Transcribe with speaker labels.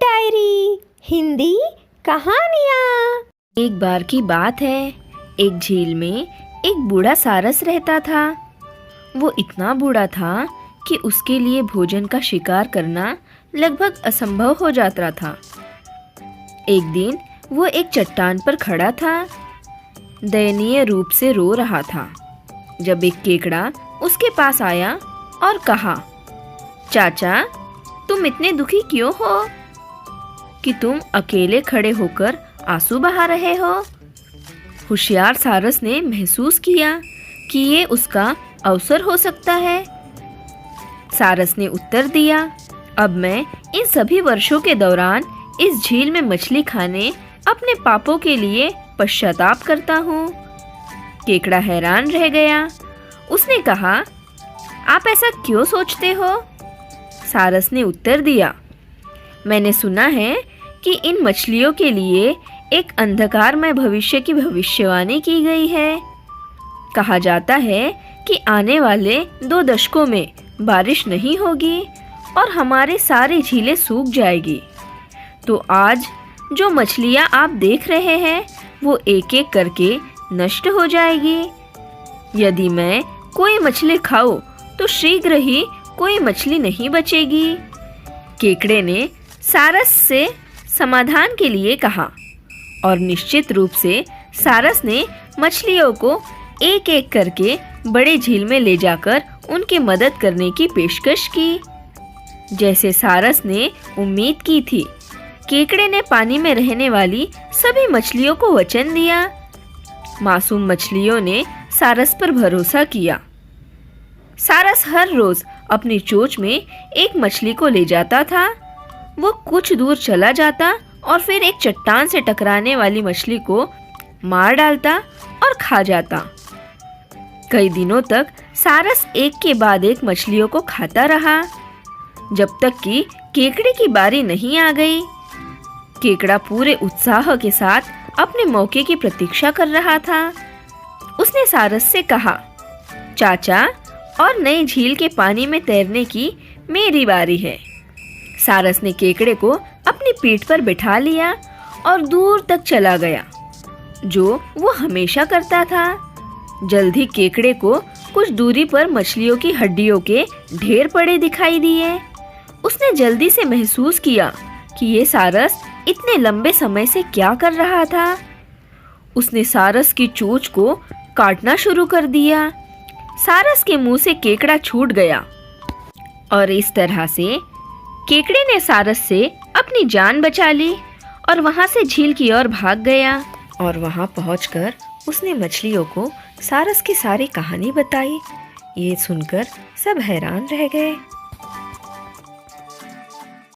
Speaker 1: Diary Hindi कहानियाँ।
Speaker 2: एक बार की बात है, एक झील में एक बूढ़ा सारस रहता था। वो इतना बूढ़ा था कि उसके लिए भोजन का शिकार करना लगभग असंभव हो जाता था। एक दिन वो एक चट्टान पर खड़ा था, दयनीय रूप से रो रहा था, जब एक केकड़ा उसके पास आया और कहा, चाचा, तुम इतने दुखी क्यों हो कि तुम अकेले खड़े होकर आंसू बहा रहे हो? होशियार सारस ने महसूस किया कि ये उसका अवसर हो सकता है। सारस ने उत्तर दिया, अब मैं इन सभी वर्षों के दौरान इस झील में मछली खाने अपने पापों के लिए पश्चाताप करता हूँ। केकड़ा हैरान रह गया। उसने कहा, आप ऐसा क्यों सोचते हो? सारस ने उत्तर दिया, मैंने सुना है कि इन मछलियों के लिए एक अंधकारमय भविष्य की भविष्यवाणी की गई है। कहा जाता है कि आने वाले 2 दशकों में बारिश नहीं होगी और हमारे सारी झीलें सूख जाएगी। तो आज जो मछलियाँ आप देख रहे हैं वो एक एक करके नष्ट हो जाएगी। यदि मैं कोई मछली खाऊं तो शीघ्र ही कोई मछली नहीं बचेगी। केकड़े ने सारस से समाधान के लिए कहा और निश्चित रूप से सारस ने मछलियों को एक एक करके बड़े झील में ले जाकर उनकी मदद करने की पेशकश की। जैसे सारस ने उम्मीद की थी, केकड़े ने पानी में रहने वाली सभी मछलियों को वचन दिया। मासूम मछलियों ने सारस पर भरोसा किया। सारस हर रोज अपनी चोंच में एक मछली को ले जाता था। वो कुछ दूर चला जाता और फिर एक चट्टान से टकराने वाली मछली को मार डालता और खा जाता। कई दिनों तक सारस एक के बाद एक मछलियों को खाता रहा, जब तक कि केकड़े की बारी नहीं आ गई। केकड़ा पूरे उत्साह के साथ अपने मौके की प्रतीक्षा कर रहा था। उसने सारस से कहा, चाचा, और नई झील के पानी में तैरने की मेरी बारी है। सारस ने केकड़े को अपनी पीठ पर बिठा लिया और दूर तक चला गया, जो वो हमेशा करता था। जल्द ही केकड़े को कुछ दूरी पर मछलियों की हड्डियों के ढेर पड़े दिखाई दिए। उसने जल्दी से महसूस किया कि ये सारस इतने लंबे समय से क्या कर रहा था। उसने सारस की चोंच को काटना शुरू कर दिया। सारस के मुंह से केकड़ा छूट गया और इस तरह से केकड़े ने सारस से अपनी जान बचा ली और वहां से झील की ओर भाग गया। और वहां पहुंचकर उसने मछलियों को सारस की सारी कहानी बताई। ये सुनकर सब हैरान रह गए।